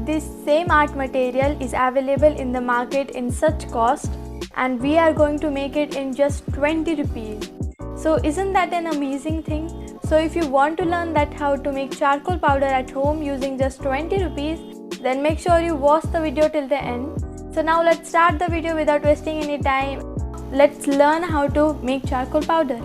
this same art material is available in the market in such cost, and we are going to make it in just 20 rupees. So isn't that an amazing thing? So if you want to learn that how to make charcoal powder at home using just 20 rupees, then make sure you watch the video till the end. So now let's start the video without wasting any time. Let's learn how to make charcoal powder.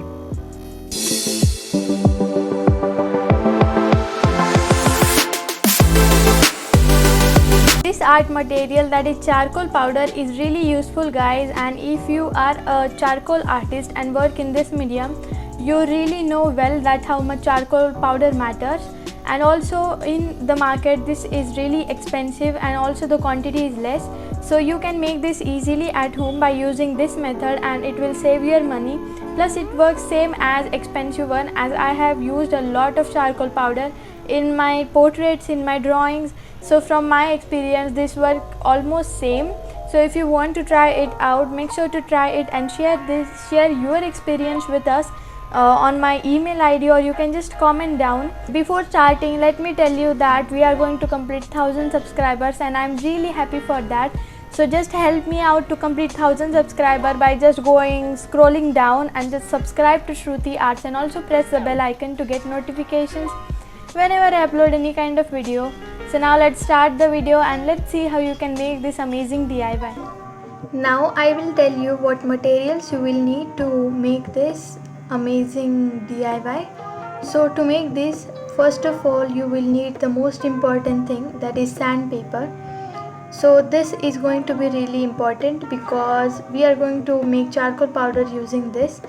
This art material, that is charcoal powder, is really useful, guys, and if you are a charcoal artist and work in this medium, you really know well that how much charcoal powder matters. And also in the market this is really expensive, and also the quantity is less, so you can make this easily at home by using this method, and it will save your money. Plus it works same as expensive one, as I have used a lot of charcoal powder in my portraits, in my drawings. So from my experience this work almost same. So if you want to try it out, make sure to try it and share your experience with us on my email ID, or you can just comment down. Before starting, let me tell you that we are going to complete 1000 subscribers, and I'm really happy for that. So just help me out to complete 1000 subscribers by just scrolling down and just subscribe to Shruti Arts, and also press the bell icon to get notifications whenever I upload any kind of video. So now let's start the video and let's see how you can make this amazing DIY. Now I will tell you what materials you will need to make this amazing DIY. So to make this, first of all you will need the most important thing, that is sandpaper. So this is going to be really important because we are going to make charcoal powder using this,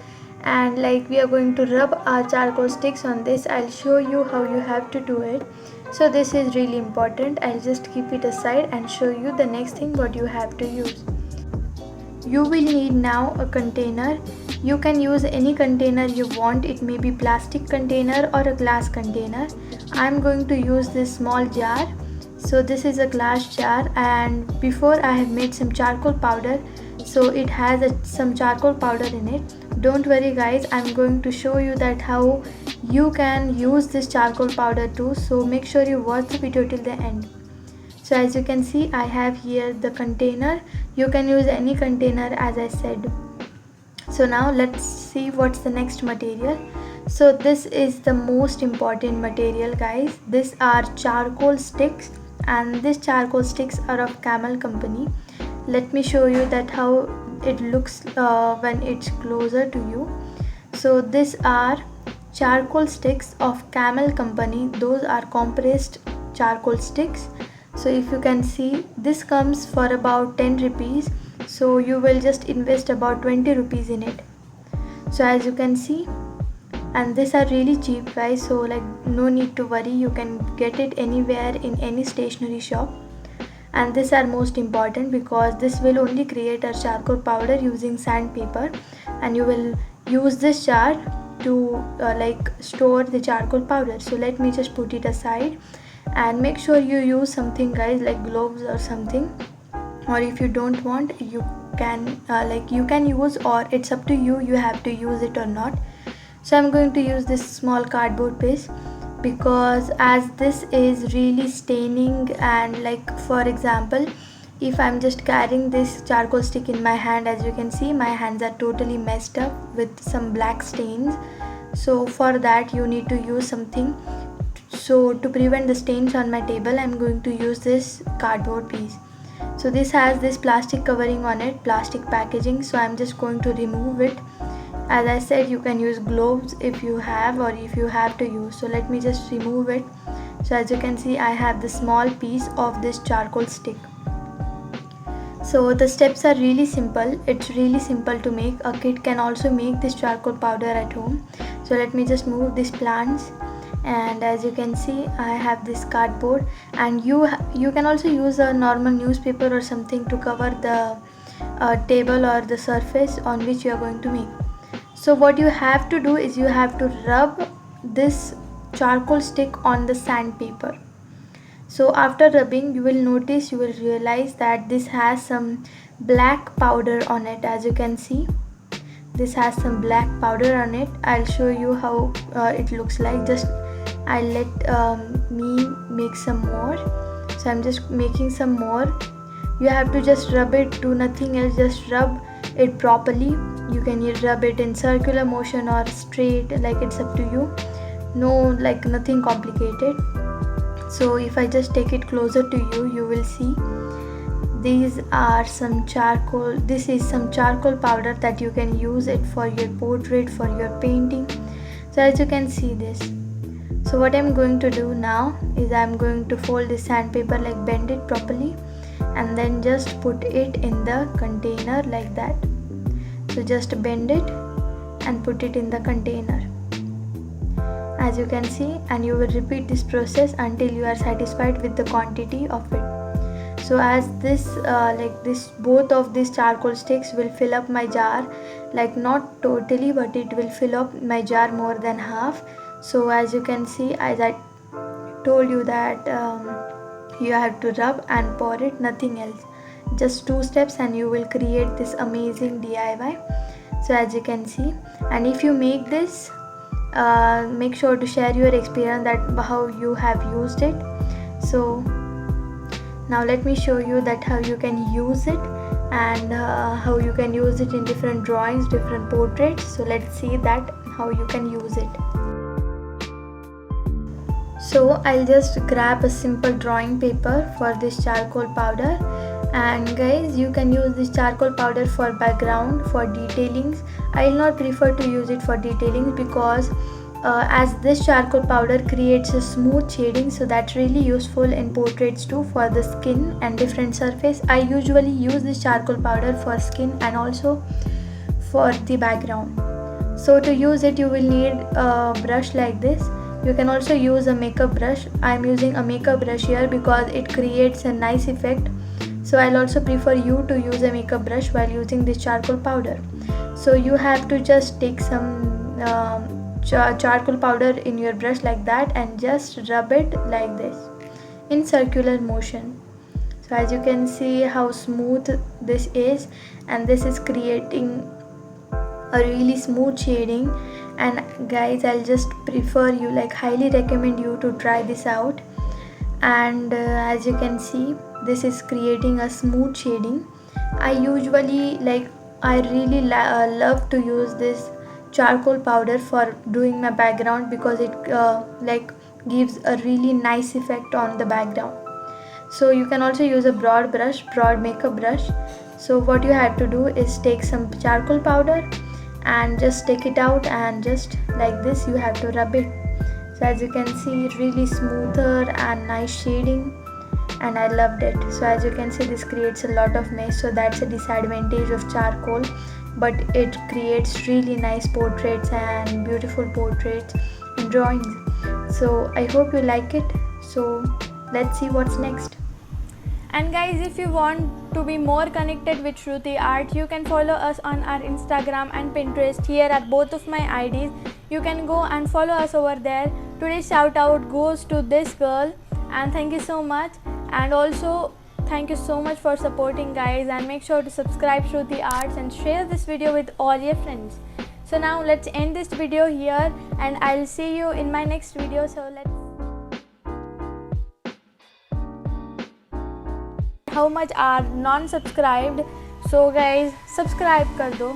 and like we are going to rub our charcoal sticks on this. I'll show you how you have to do it. So this is really important. I'll just keep it aside and show you the next thing what you have to use. You will need now a container. You can use any container you want. It may be plastic container or a glass container. I'm going to use this small jar. So this is a glass jar, and before I have made some charcoal powder, so it has some charcoal powder in it. Don't worry guys, I'm going to show you that how you can use this charcoal powder too, so make sure you watch the video till the end. So as you can see, I have here the container. You can use any container as I said. So now let's see what's the next material. So this is the most important material, guys. These are charcoal sticks, and these charcoal sticks are of Camel company. Let me show you that how it looks when it's closer to you. So these are charcoal sticks of Camel company. Those are compressed charcoal sticks. So if you can see, this comes for about 10 rupees. So you will just invest about 20 rupees in it. So as you can see, and these are really cheap, guys, so like no need to worry, you can get it anywhere in any stationery shop. And these are most important because this will only create a charcoal powder using sandpaper, and you will use this jar to like store the charcoal powder. So let me just put it aside, and make sure you use something, guys, like gloves or something, or if you don't want, you can you can use, or it's up to you, you have to use it or not. So I'm going to use this small cardboard piece because as this is really staining, and like for example, if I'm just carrying this charcoal stick in my hand, as you can see, my hands are totally messed up with some black stains. So for that you need to use something. So to prevent the stains on my table, I'm going to use this cardboard piece. So this has this plastic covering on it, plastic packaging, so I'm just going to remove it. As I said, you can use gloves if you have, or if you have to use. So let me just remove it. So as you can see, I have the small piece of this charcoal stick. So the steps are really simple. It's really simple to make. A kid can also make this charcoal powder at home. So let me just move these plants, and as you can see, I have this cardboard, and you can also use a normal newspaper or something to cover the table or the surface on which you are going to make. So what you have to do is you have to rub this charcoal stick on the sandpaper. So after rubbing, you will notice, you will realize that this has some black powder on it. As you can see, this has some black powder on it. I'll show you how it looks like. Just I'll let me make some more. So So I'm just making some more. You have to just rub it, do nothing else, just rub it properly. You can rub it in circular motion or straight, like it's up to you. No, like nothing complicated. So if I just take it closer to you, you will see these are some charcoal. This is some charcoal powder that you can use it for your portrait, for your painting. So as you can see this. So what I'm going to do now is I'm going to fold this sandpaper, like bend it properly, and then just put it in the container like that. So just bend it and put it in the container, as you can see, and you will repeat this process until you are satisfied with the quantity of it. So as this both of these charcoal sticks will fill up my jar, like not totally, but it will fill up my jar more than half. So as you can see, as I told you that you have to rub and pour it, nothing else, just 2 steps, and you will create this amazing DIY. So as you can see, and if you make this, make sure to share your experience, that how you have used it. So now let me show you that how you can use it, and how you can use it in different drawings, different portraits. So let's see that how you can use it. So I'll just grab a simple drawing paper for this charcoal powder, and guys, you can use this charcoal powder for background, for detailings. I will not prefer to use it for detailing because as this charcoal powder creates a smooth shading, so that's really useful in portraits too, for the skin and different surface. I usually use this charcoal powder for skin and also for the background. So to use it, you will need a brush like this. You can also use a makeup brush. I'm using a makeup brush here because it creates a nice effect. So I'll also prefer you to use a makeup brush while using this charcoal powder. So you have to just take some charcoal powder in your brush like that, and just rub it like this in circular motion. So as you can see how smooth this is, and this is creating a really smooth shading. And guys, I'll just prefer you, like highly recommend you to try this out. And as you can see, this is creating a smooth shading. I usually I really love to use this charcoal powder for doing my background, because it gives a really nice effect on the background. So you can also use a broad makeup brush. So what you have to do is take some charcoal powder and just take it out, and just like this you have to rub it. So as you can see, really smoother and nice shading, and I loved it. So as you can see, this creates a lot of mess, so that's a disadvantage of charcoal, but it creates really nice portraits and beautiful portraits and drawings. So I hope you like it. So let's see what's next. And guys, if you want to be more connected with Shruti Art, you can follow us on our Instagram and Pinterest. Here are both of my IDs. You can go and follow us over there. Today's shout out goes to this girl, and thank you so much. And also thank you so much for supporting, guys, and make sure to subscribe Shruti Arts and share this video with all your friends. So now let's end this video here, and I'll see you in my next video. So let's how much are non-subscribed. So guys, subscribe kar do.